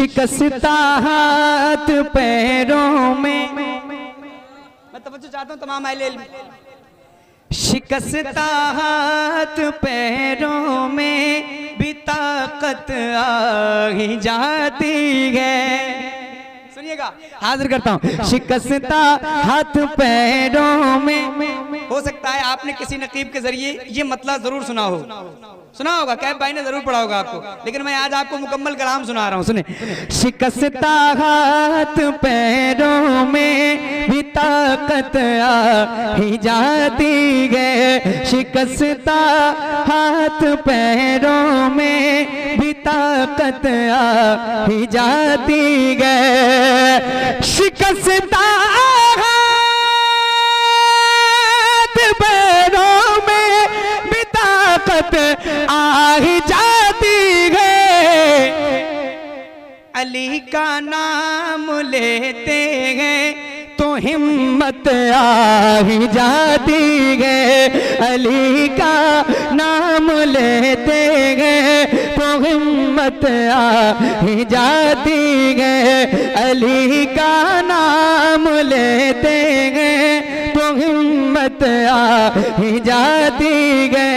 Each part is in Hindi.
शिकस्ता हाथ पैरों में, मैं तवज्जो चाहता हूँ तमाम अहले इल्म, शिकस्ता हाथ पैरों में भी ताकत आ ही जाती है। सुनिएगा, हाजिर करता हूँ। शिकस्ता हाथ पैरों में, हो सकता है आपने किसी नकीब के जरिए ये मतलब जरूर सुना होगा, कैब भाई ने जरूर पढ़ा होगा आपको, लेकिन मैं आज आपको मुकम्मल कलाम सुना रहा हूँ। सुने, शिकस्ता हाथ पैरों में भी ताकत आ ही जाती है, शिकस्ता हाथ पैरों में भी ताकत आ ही जाती है, शिकस्ता पैरों में भी ताकत आ ही जाती है, अली का नाम लेते हैं तो हिम्मत आ ही जाती है, अली का नाम लेते हैं तो हिम्मत आ ही जाती है, अली का नाम लेते हैं तो हिम्मत आ ही जाती है।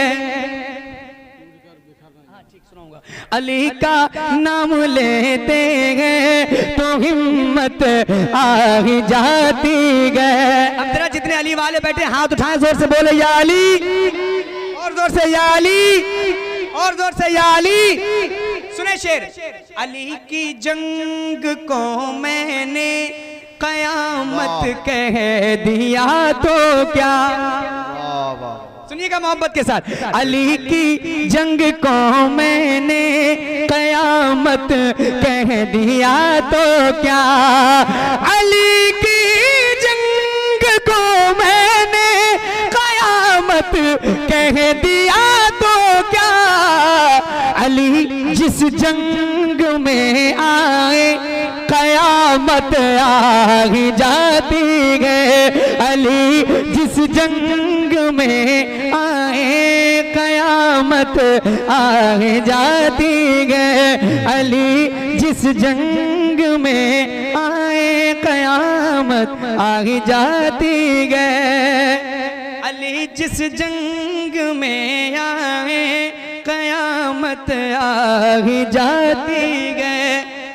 अली का नाम लेते हैं तो हिम्मत आ ही जाती है। अब जरा जितने अली वाले बैठे हाथ उठाएं, जोर से बोले या अली, और जोर से या अली, और जोर से या अली। सुने शेर, अली की जंग को मैंने कयामत कह दिया तो क्या, सुनिएगा मोहब्बत के साथ, अली की जंग को मैंने कयामत कह दिया तो क्या, अली की जंग को मैंने कयामत कह दिया तो क्या, अली जिस जंग में आए कयामत आ ही जाती है, अली जिस जंग में आए कयामत आ ही जाती है, अली जिस जंग में आए कयामत आ ही जाती है, अली जिस जंग में आए कयामत आ ही जाती है,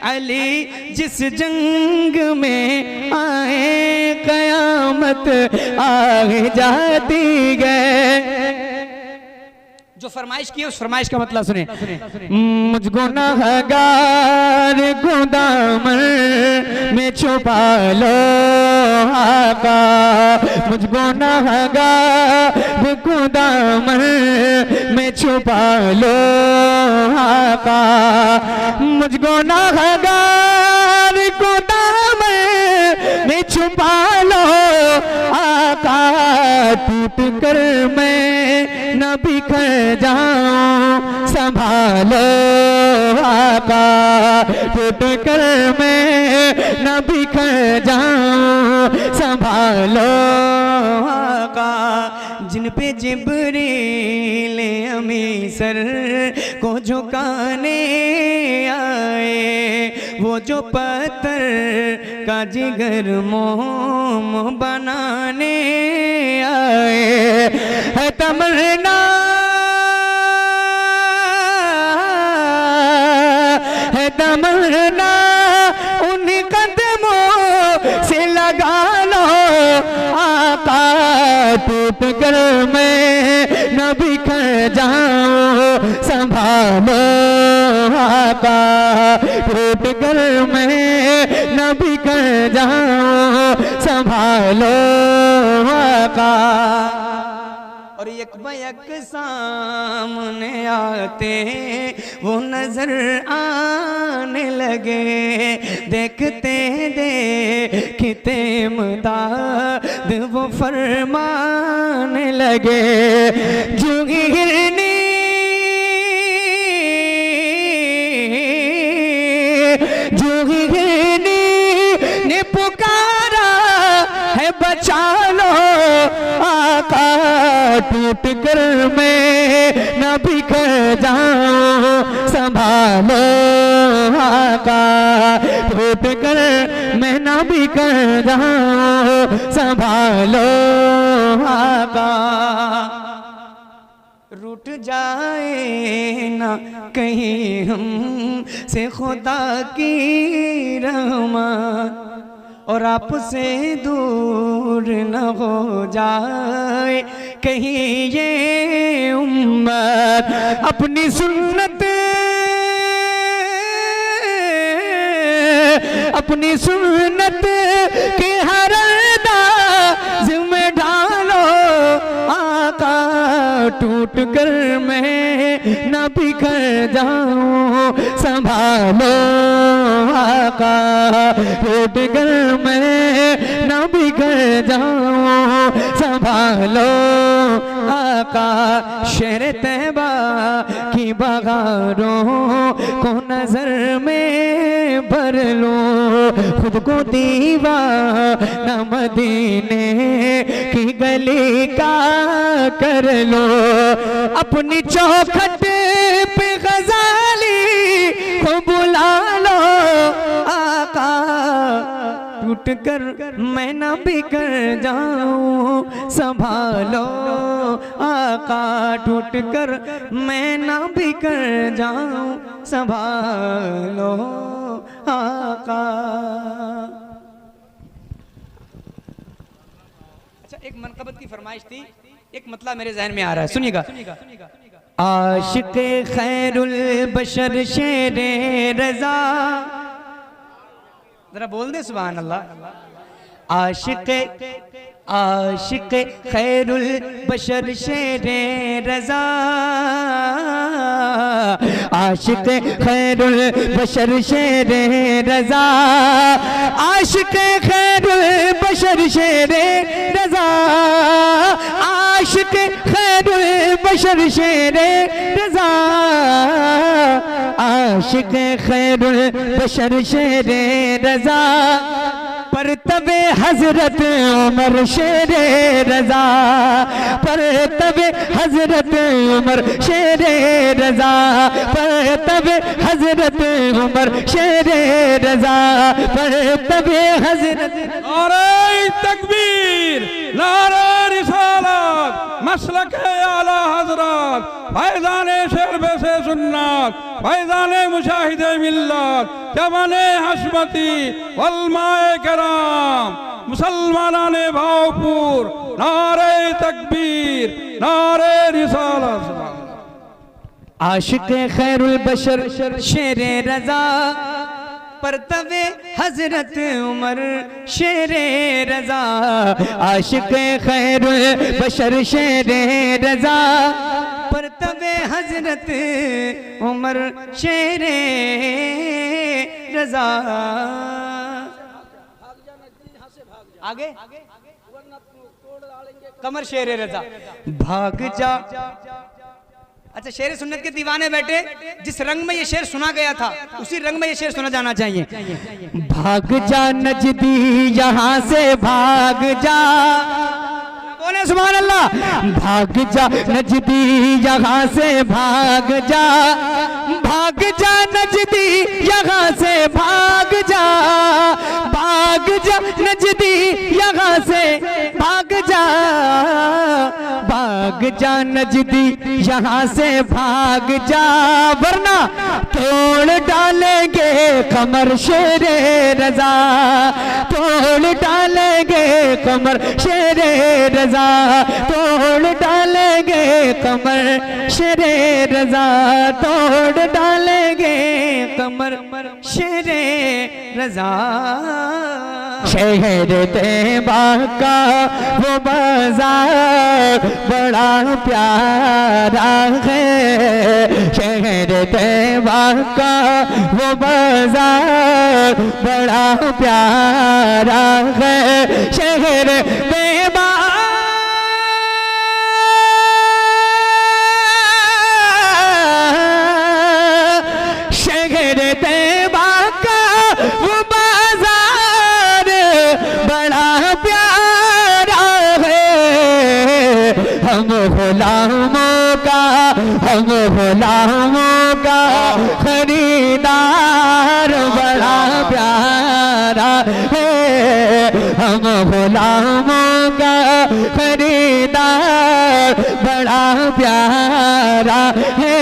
अली जिस जंग में आए कयामत आ ही जाती है। जो फरमाइश की है उस फरमाइश का मतलब सुने, मुझको गुनाहगार दामन में छुपा लो आका, मुझको गुनाहगार दामन में छुपा लो आका, मुझको गुनाहगार दामन में छुपा लो आका, टूट कर मैं न बिखर जाऊं संभालो आका, टूट कर मैं न बिखर जाऊं संभालो आका, जिन पे जिब्रील अमी सर को झुकाने आए, वो जो पत्थर का जिगर मोम बनाने आए, है तमन्ना है तमन्ना उन कदमों से लगा लो आका, टूट कर मैं न बिखर जाऊं संभालो आका, टूट कर मैं न बिखर जाऊं संभालो आका। और एक बैक सामने आते वो नजर आने लगे, देखते देखते मुदाद वो फरमाने लगे, जुगी हिरनी जुगी हिरनी ने पुकारा है बचा लो आका, टूट कर मैं न बिखर जाऊं, संभालो आका, टूट कर मैं न बिखर जाऊं, संभालो आका। रूठ जाए ना कहीं हम से खुदा की रहमत, और आपसे दूर न हो जाए कहीं ये उम्मत। अपनी सुन्नत, अपनी सुन्नत के हर अंदाज़ में ढालो आका, टूट कर मैं न बिखर जाऊं, संभालो आका, टूट कर मैं न बिखर जाऊं, संभालो आका। शहर तैबा की बहारों को नजर में भर लो, खुद को दीवाना मदीने की गली का कर लो। अपनी चौखट पे गजाली को बुला लो आका, टूट कर मैं न बिखर जाऊं, संभालो आका, टूट कर मैं न बिखर जाऊं, संभालो आका। अच्छा, एक मनकबत की फरमाइश थी, एक मतलब मेरे जहन में आ रहा है, सुनिएगा। आशिक खैरुल बशर शेरे रजा, जरा बोल दे सुभान अल्लाह। आशिक, आशिक खैरुल बशर शेरे रजा, आशिक खैरुल बशर शेरे रजा, आशिक खैरुल बशर शेरे रजा, आशिक खैरुल बशर शेरे रजा, आशिक खैरुल बशर शेरे रजा, पर तबे हजरत उमर शेरे रजा, पर तबे हजरत उमर शेरे रजा, पर तबे हजरत उमर शेरे रजा, पर तबे हजरत। नारे तकबीर, नारे रिसालत, मसलक है आला हजरत, फैज़ाने शेर से सुन्नत, फैज़ाने मुशाहिदे मिल्लत, जवाने हशमती वल्माए कराम, मुसलमानाने भावपुर, नारे तकबीर, नारे रिसालत। आशिक खैरुल बशर शेरे रजा, पर तबे हजरत उमर शेरे रजा, आशिक खैरुल बशर शेरे रजा, पर तबे हजरत उमर शेरे रजा। आगे कमर शेरे रजा, भाग जा। अच्छा, शेर सुन्नत के दीवाने बैठे, जिस रंग में ये शेर सुना गया था उसी रंग में ये शेर सुना जाना चाहिए। भाग जा नजदी यहाँ से भाग जा, बोले सुभान अल्लाह। भाग जा नजदी यहाँ से भाग जा, भाग जा नजदी यहाँ से भाग जा, भाग जा नजदी यहाँ से भाग जा, भाग जा नजदी यहाँ से भाग जा, वरना तोड़ डालेंगे कमर शेरे रजा, तोड़ डालेंगे कमर शेरे रजा, तोड़ डालेंगे कमर शेरे रजा, तोड़ डालेंगे कमर शेरे रजा। शहर तैबा का वो बाजार बड़ा प्यारा है, शहर तैबा का वो बाजार बड़ा प्यारा है, शहर तैबा गुलामों का खरीदार बड़ा प्यारा है, हम गुलामों का खरीदार बड़ा प्यारा है,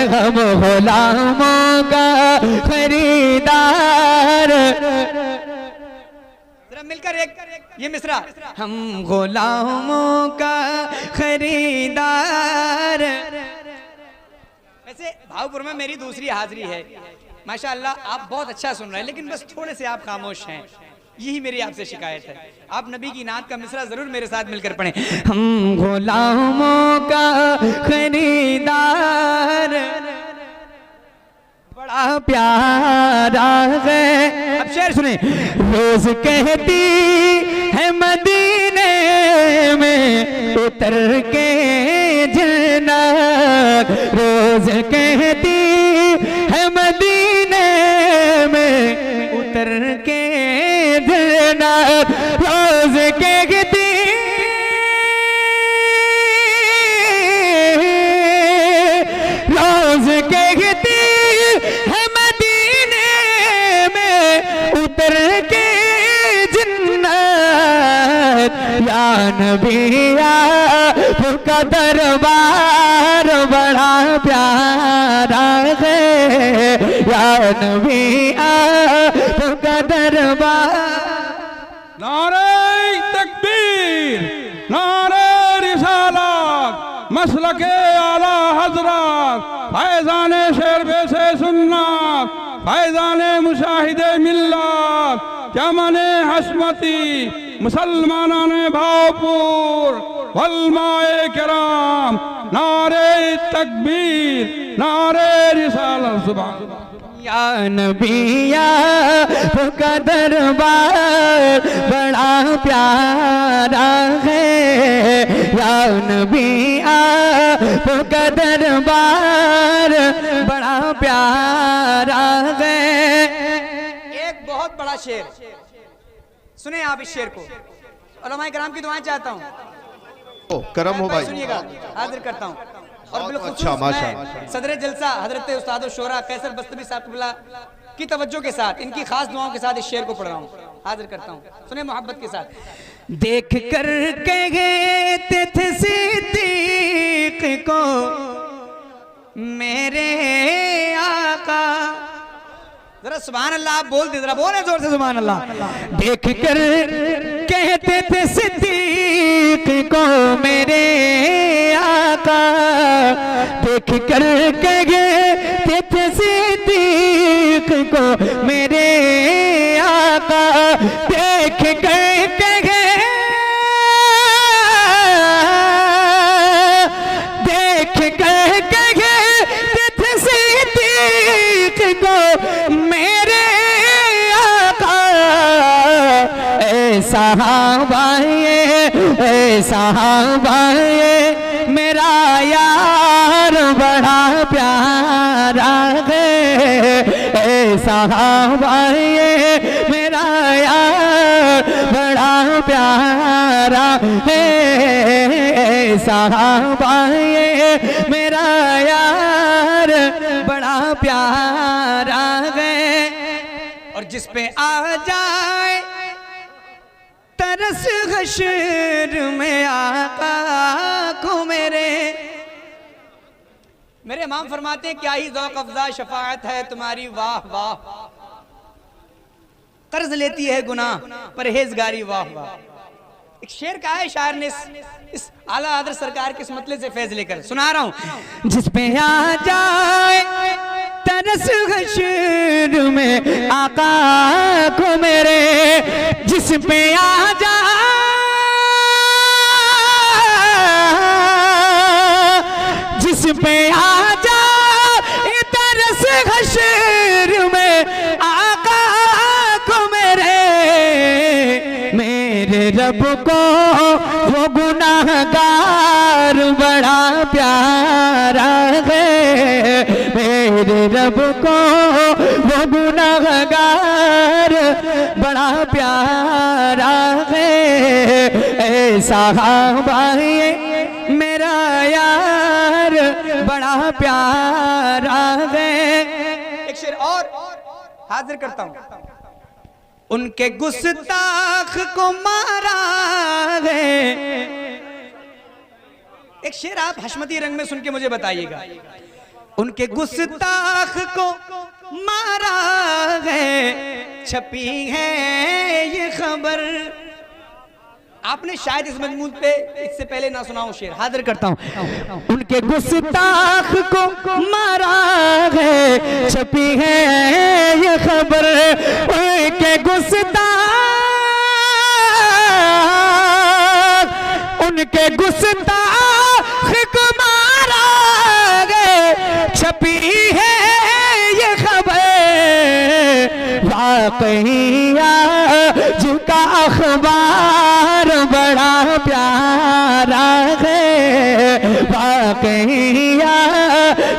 हम गुलामों का खरीदार। जरा मिलकर एक ये मिसरा, हम गुलामों का खरीदार। वैसे भावपुर में मेरी दूसरी हाजिरी है, माशाअल्लाह आप बहुत अच्छा सुन रहे हैं, लेकिन बस थोड़े से आप खामोश हैं, यही मेरी आपसे शिकायत है। आप नबी की नात का मिसरा जरूर मेरे साथ मिलकर पढ़ें। हम गुलामों का खरीदार बड़ा प्यारा है। अब शेर सुने। रोज कहती है मदीने में उतर के जन्नत, रोज कहती है मदीने में उतर के जन्नत, रोज कहती रोज कहती है मदीने में उतर के जन्नत, या नबी आपका दरबार बड़ा प्यारा है, या नबी आपका दरबार। नारे तकबीर, नारे रिसालत, मसलके आला हजरत, फैज़ाने शेर से सुन्नत, फैज़ाने मुशाहिदे मिल्लत, चमने हस्मती मुसलमानाने भावपुर, वल्माए किराम, नारे तकबीर, नारे रिसालत। सुभान या नबी आपका दरबार बड़ा प्यारा है, या नबी आपका दरबार बड़ा प्यारा है। एक बहुत बड़ा शेर सुने आप, इस शेर को उलमाए किराम की दुआएं चाहता हूँ। करम हो भाई, सुनिएगा, हाजिर करता हूँ। और बिल्कुल अच्छा, माशा सदर जलसा हजरत उस्ताद शोरा कैसर बस्तमी साहब की तवज्जो के साथ, इनकी खास दुआओं के साथ इस शेर को पढ़ रहा हूँ, हाजिर करता हूँ। सुने मोहब्बत के साथ। देख कर कहते थे सिद्दीक को मेरे आका, जरा सुभान अल्लाह आप बोल दे, जरा बोले जोर से सुभान अल्लाह। देख कर कहते थे सिद्दीक को मेरे आका, देख कर कहते थे सिद्दीक को मेरे आका, देख कर देख कर कहते थे सिद्दीक को मेरे आका, साहबा ये मेरा यार बड़ा प्यारा है, साहबा ये मेरा यार बड़ा प्यारा है, साहबा ये मेरा यार बड़ा प्यारा है। और जिस पे आ जाए तरस हश्र में आका को मेरे इमाम फरमाते हैं क्या ही ज़ौक़ अफ़ज़ा शफ़ाअत है तुम्हारी, वाह वाह। कर्ज लेती है गुनाह परहेजगारी, वाह वाह। एक शेर का है शायर ने इस आला हज़रत सरकार के इस मतले से फैज़ लेकर सुना रहा हूँ। जिस पे आ जाए तरस हश्र में आका को मेरे, जिस पे आ जाए जिस पे आ जाए तरस हश्र में आका को मेरे रब को वो गुनाहगार बड़ा प्यारा है, मेरे रब को वो गुनाहगार बड़ा प्यारा है, ऐसा भाई मेरा यार बड़ा प्यारा है। एक शेर और हाजिर करता हूं। उनके गुस्ताख को मारा है। एक शेर आप हशमती रंग में सुन के मुझे बताइएगा। उनके गुस्ताख को मारा है, छपी है ये खबर। आपने शायद इस मजमून पे इससे पहले ना सुना हो शेर, हाजिर करता हूं। उनके गुस्ताख को मारा है, छपी है ये खबर। उनके गुस्ताख को मारा है, छपी है ये खबर। वाक़इया जिनका अखबार बड़ा प्यारा है। वाक़इया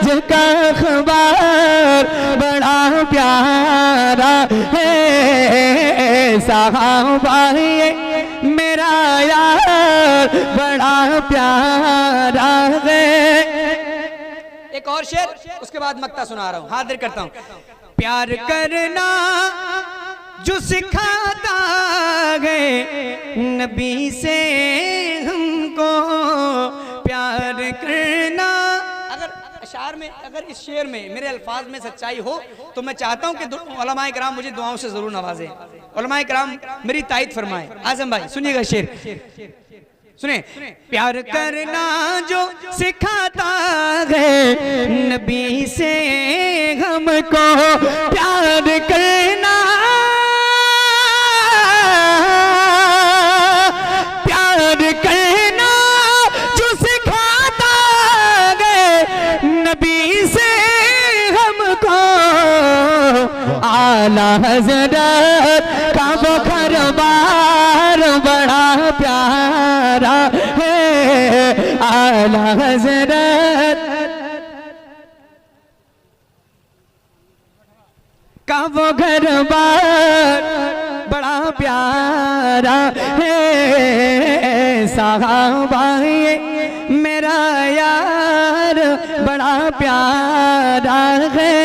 जिनका अखबार बड़ा प्यारा है। साहबा मेरा यार बड़ा प्यारा है। एक और शेर, उसके बाद मक्ता सुना रहा हूं, हाजिर करता हूं। प्यार करना जो सिखाता है नबी से हमको, प्यार करना। अगर अशार में, अगर इस शेर में मेरे अल्फाज में सच्चाई हो तो मैं चाहता हूं कि उलमाए किराम मुझे दुआओं से जरूर नवाजें, उलमाए किराम मेरी तायद फरमाएं। आजम भाई सुनिएगा शेर, सुने। प्यार करना जो सिखाता है नबी से हमको, प्यार करना, प्यार करना जो सिखाता है नबी से हमको। आला हज़रत का वो घरबार बड़ा प्यारा है। आला हज़रत का वो घरबार बड़ा प्यारा है। साहबा मेरा यार बड़ा प्यारा है।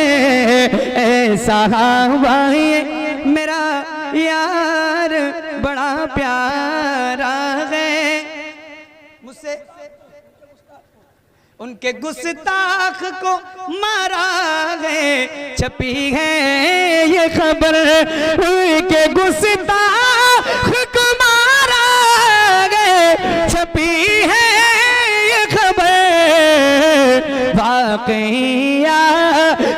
साहबा मेरा यार बड़ा प्यारा है। मुझसे उनके गुस्ताख को मारा है, छपी है ये खबर। उनके गुस्ताख को मारा है, छपी है ये खबर। वाक़इया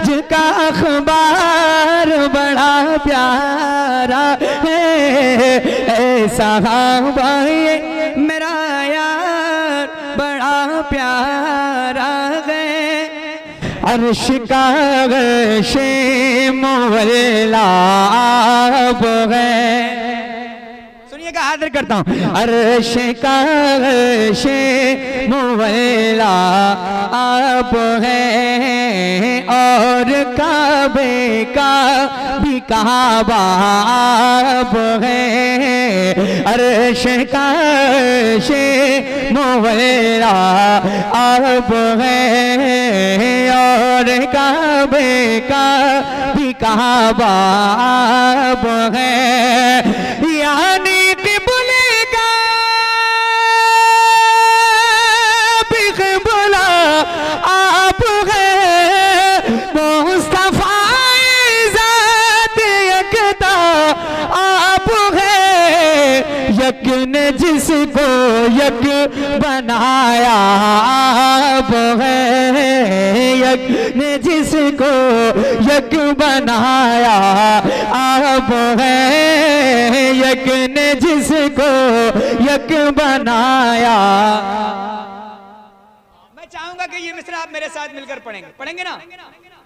जिनका अखबार बड़ा प्यारा है। साहबा मेरा यार बड़ा प्यारा है। अर्श का अर्शे मुअल्लाब है। सुनिएगा, हाजिर करता हूँ। अर्श का अर्शे मुअल्लाब है और काबे का भी काबाब है। अर्श का अर्शे मुअल्लाब है और काबे का भी काबाब है। यानी आप है मुस्तफा ज़ात यकता। आप है यक ने जिसको यक बनाया। आप है यक ने जिसको यक बनाया। आप है यक ने जिसको यक बनाया। चाहूंगा कि ये मिसरा आप मेरे साथ मिलकर पढ़ेंगे, पढ़ेंगे ना,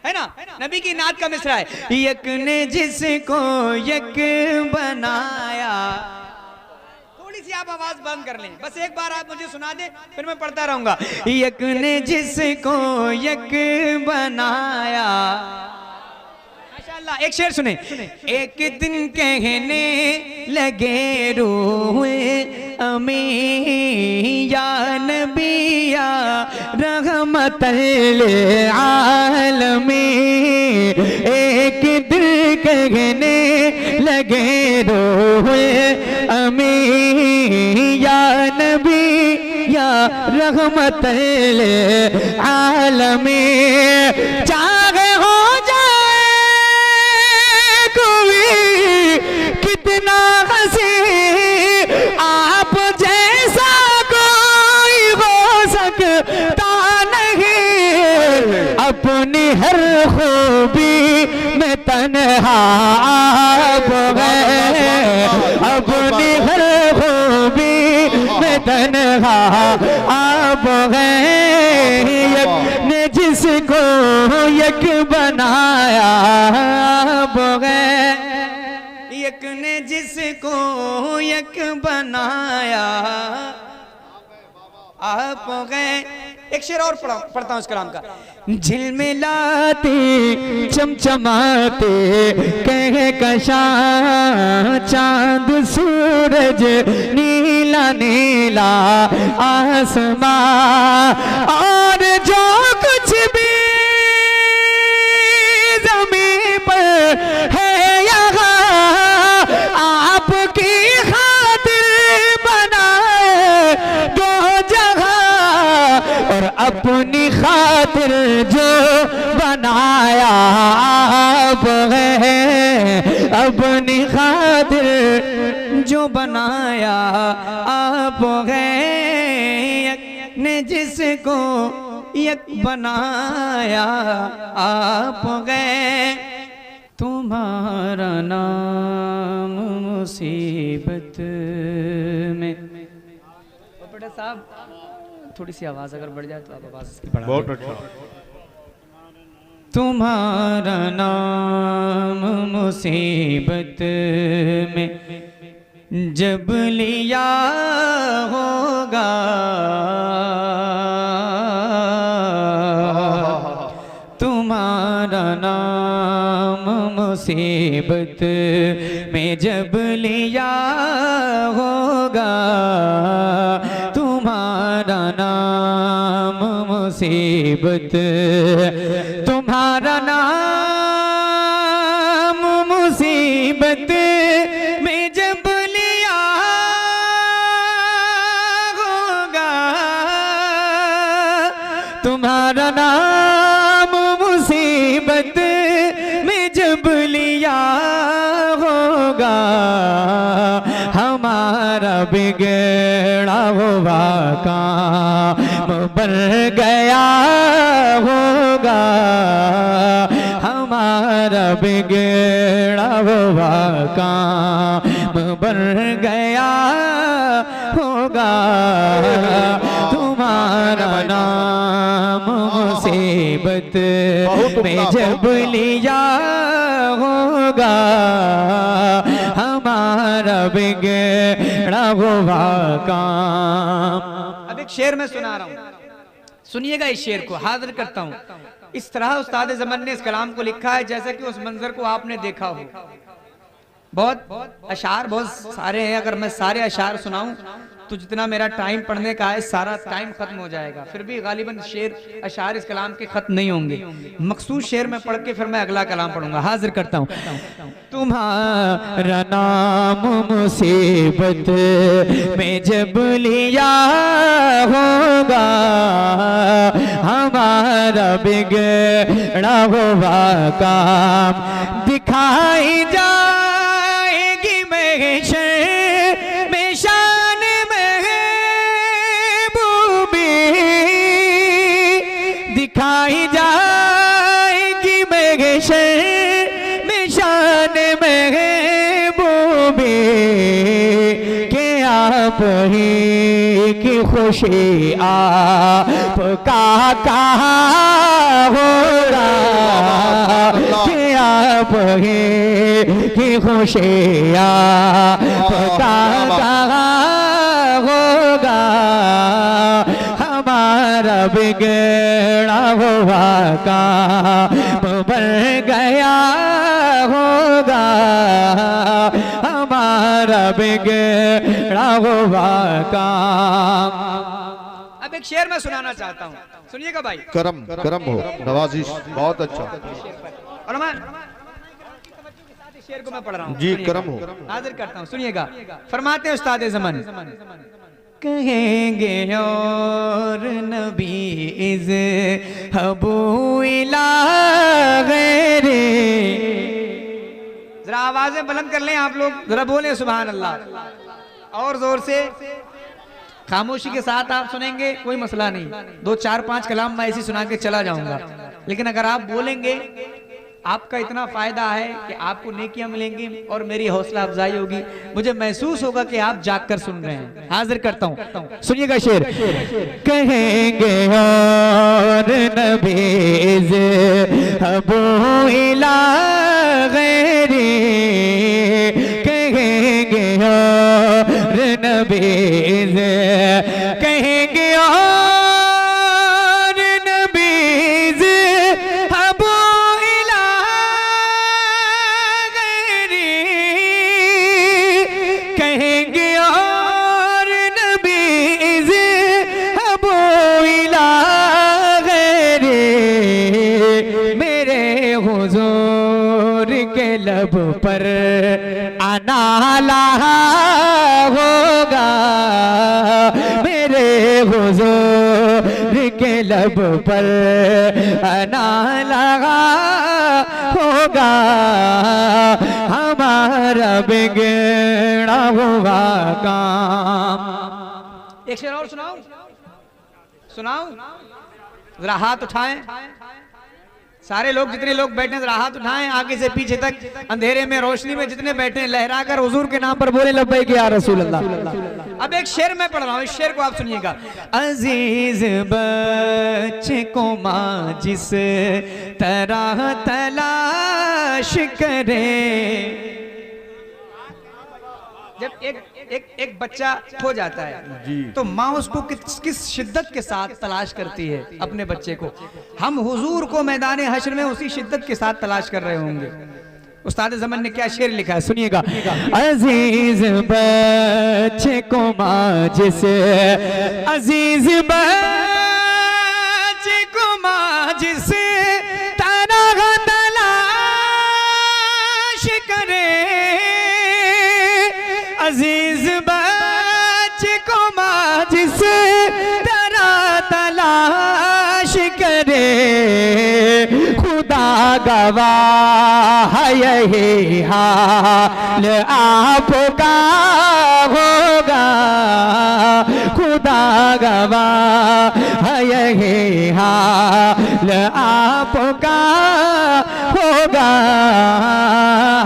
है ना? नबी की नात का मिसरा है। यक ने जिसको यक बनाया। थोड़ी सी आप आवाज बंद कर लें, बस एक बार आप मुझे सुना दें, फिर मैं पढ़ता रहूंगा। यक ने जिसको यक बनाया। माशाअल्लाह। एक शेर सुने। एक दिन कहने लगे रूह अमी या नबी या रहमतल आलमीन। एक दिल कहने लगे रोए अमी या नबी या रहमतल आलमीन। चाहे हो जाए कोई कितना हंसी, आप जैसा कोई हो सकता नहीं। अपनी हर खूबी में तन्हा आप गए, अपनी हर खूबी में तन्हा आप गए। ने जिसको यक बनाया आप गए, यक ने जिसको यक बनाया आप गए। एक शेर और पढ़ता हूँ इस कलाम का। झिलमिलाते चमचमाते कह कशा चांद सूरज नीला नीला आसमां, और जो कुछ भी ज़मीन पर है यहाँ आपकी खातिर बनाए दो जगह। और अपनी खातिर जो बनाया आप है, अपनी खातिर जो बनाया आप है। यक ने जिसको यक बनाया आप गए। तुम्हारा नाम मुसीबत में। बेटा साहब थोड़ी सी आवाज अगर बढ़ जाए तो आप आवाज इसकी बढ़ा। बहुत अच्छा। तुम्हारा नाम मुसीबत में जब लिया होगा, तुम्हारा नाम मुसीबत में जब लिया होगा, तुम्हारा नाम मुसीबत, तुम्हारा नाम मुसीबत में जब लिया होगा, तुम्हारा नाम मुसीबत में जब लिया होगा। हमारा बिगड़ा हुआ काम बन गया होगा, हमारा बिगड़ा हुआ काम बन गया होगा। तुम्हारा नाम मुसीबत में जब लिया होगा, हमारा बिगड़ा हुआ काम। अब एक शेर मैं सुना रहा हूँ, सुनिएगा इस शेर को, हाजिर करता हूँ। इस तरह उस्ताद ज़मान ने इस कलाम को लिखा है जैसे कि उस मंजर को आपने देखा हो। बहुत अशार बहुत सारे हैं, अगर मैं सारे अशार सुनाऊं तो जितना मेरा टाइम पढ़ने का है सारा टाइम खत्म हो जाएगा। फिर भी गालिबन शेर अशार इस कलाम के खत्म नहीं होंगे। मखसूस शेर में पढ़ के फिर मैं अगला कलाम पढ़ूंगा। हाजिर करता हूँ। तुम्हारा नाम मुसीबत में जब लिया होगा, हमारा बिगड़ा हुआ काम दिखाई जाएगी महशर में शान महबूबी, दिखाई जाएगी महशर में शान महबूबी के आप ही की खुशी आपका कहाँ होगा, कि आप ही की खुशी आपका कहाँ होगा, हमारा बिगड़ा हुआ काम बन गया होगा, हमारा हमारा बिगड़ा हुआ काम। अब एक शेर मैं सुनाना चाहता हूँ, सुनिएगा भाई। करम करम हो, नवाजिश बहुत अच्छा। और मैं शेर को मैं पढ़ रहा हूँ जी, करम हो। हाजिर करता हूँ, सुनिएगा। फरमाते हैं उस्ताद ज़मान, कहेंगे और नबी इज हबू इला गैरे। जरा आवाजें बुलंद कर लें आप लोग, जरा बोले सुभान अल्लाह और जोर से। खामोशी के साथ आप सुनेंगे कोई मसला नहीं, 2 4 5 कलाम मैं ऐसे सुना के चला जाऊंगा, लेकिन अगर आप बोलेंगे आपका इतना फायदा है कि आपको नेकियां मिलेंगी और मेरी हौसला अफजाई होगी, मुझे महसूस होगा कि आप जागकर सुन रहे हैं। हाजिर करता हूं, सुनिएगा शेर। कहेंगे और नबीज अबू इला गैरी, कहेंगे और नबीज, कहेंगे और नबीज अबू इला गैरी, कहेंगे और नबीज अबू इला गैरी। मेरे हुजूर के लब पर आना लहा होगा, मेरे हुजूर के लब पर आना लगा होगा, हमारा बिगड़ा हुआ काम। एक शेर और सुनाओ, सुनाओ जरा, हाथ उठाएं सारे लोग, जितने लोग बैठे हैं जरा हाथ उठाएं, आगे से पीछे तक, अंधेरे में रोशनी में जितने बैठे हैं, लहरा कर हुजूर के नाम पर बोले लब्बैक या रसूल अल्लाह। अब एक शेर मैं पढ़ रहा हूं, इस शेर को आप सुनिएगा। अजीज बच्चे को माँ जिस तरह तलाश करे, जब एक बच्चा खो जाता है तो माँ उसको किस शिद्दत के साथ तलाश करती है अपने बच्चे को, हम हुजूर को मैदान हश्र में उसी शिद्दत के साथ तलाश कर रहे होंगे। उस्ताद ज़मान ने क्या शेर लिखा है, सुनिएगा। अजीज बच्चे को माँ जिसे, अजीज बच्चे को माँ जिसे तरह तलाश करे, अजीज बच्चे को माँ जिसे तरह तलाश करे, खुदा गवाह यही हाल आपका होगा, खुदा गवाह यही हाल आपका होगा,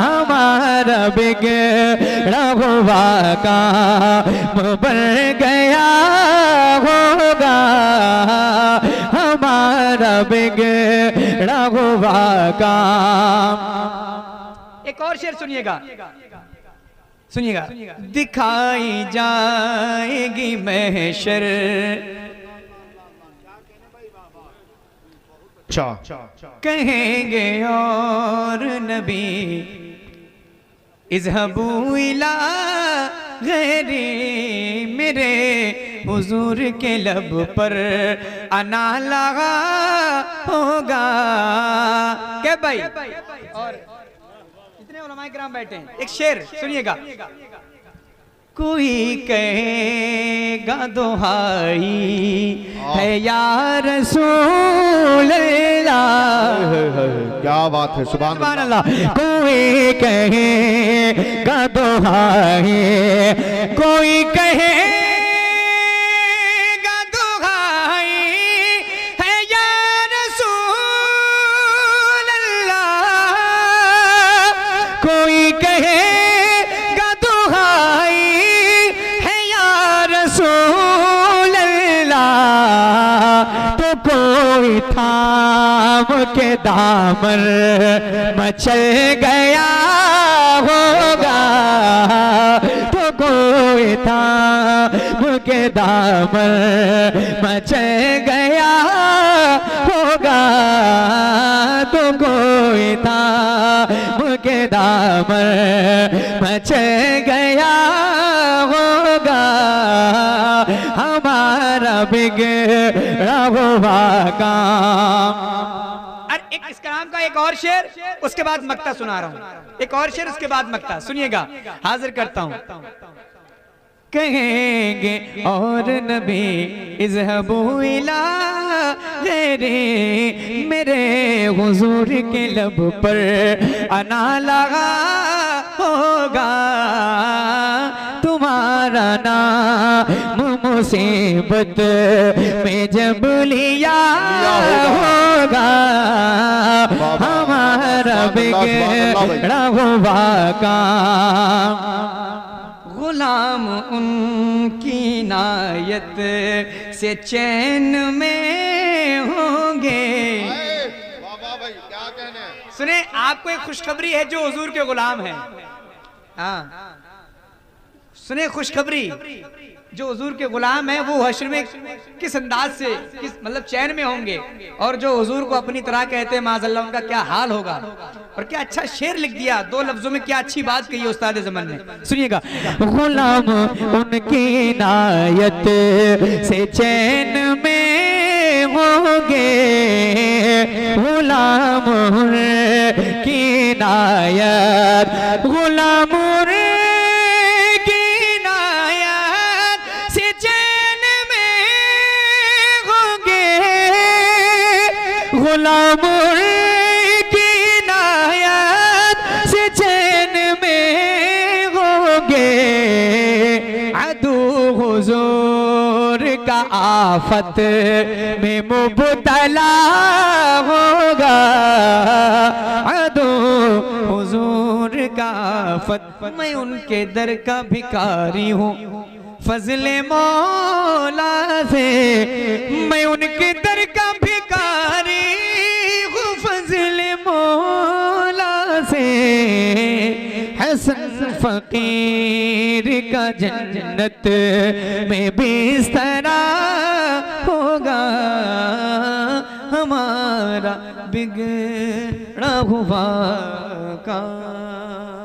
हमारा बिगड़ा हुआ काम बन गया होगा, हमारा बिगड़ा हुआ काम। एक और शेर सुनिएगा, सुनिएगा। दिखाई जाएगी महशर, कहेंगे और नबी इज़हबू इला गैरी, मेरे हुजूर के लब पर आना लगा होगा। क्या भाई? और कितने उलमाए किराम बैठे हैं, एक शेर सुनिएगा। कोई कहेगा दुहाई है या रसूल अल्लाह, क्या बात है, सुभान अल्लाह। कोई कहेगा दुहाई, कोई कहेगा दुहाई है या रसूल अल्लाह, कोई कहेगा दुहाई रसूल अल्लाह, तो कोई थाम के दामन मचल गया होगा, तो कोई थाम के दामन मचल गया होगा, तो कोई थाम के दामन मच गया होगा हमारा बिगड़ा हुआ काम। और एक इस कलाम का एक और शेर, उसके बाद मक्ता सुना रहा हूं। एक और शेर उसके बाद मक्ता, सुनिएगा, हाजिर करता हूं। कहेंगे और नबी इज़हबू इला गैरी, मेरे हुजूर के लब पर अना लगा होगा तुम्हारा नाम मुसीबत में जब लिया होगा हमारा बिगड़ा हुआ काम। गुलाम उनकी नायत से चैन में होंगे। सुने, आपको एक खुशखबरी है जो हुजूर के गुलाम हैं। हाँ सुने, खुशखबरी, जो हुजूर के गुलाम है वो हश्र में किस अंदाज से, किस मतलब चैन में होंगे, और जो हुजूर को अपनी तरह कहते हैं माज़अल्लाह, उनका क्या हाल होगा। और क्या अच्छा शेर लिख दिया, 2 लफ्जों में क्या अच्छी बात कही उस्ताद ज़मान ने। सुनिएगा, गुलाम उनकी नायत से चैन में होंगे, गुलाम उनकी नायत, गुलाम गुलाम की नायत से चैन में होंगे, अदू हुजूर का आफत में मुब्तला होगा, अदू हुजूर का आफत। मैं उनके दर का भिखारी हूँ फजले मौला से, मैं उनके दर का भिखारी हूँ फजले मौला से। हसन फकीर का जन्नत में बिस्तरा होगा हमारा बिगड़ा हुआ काम।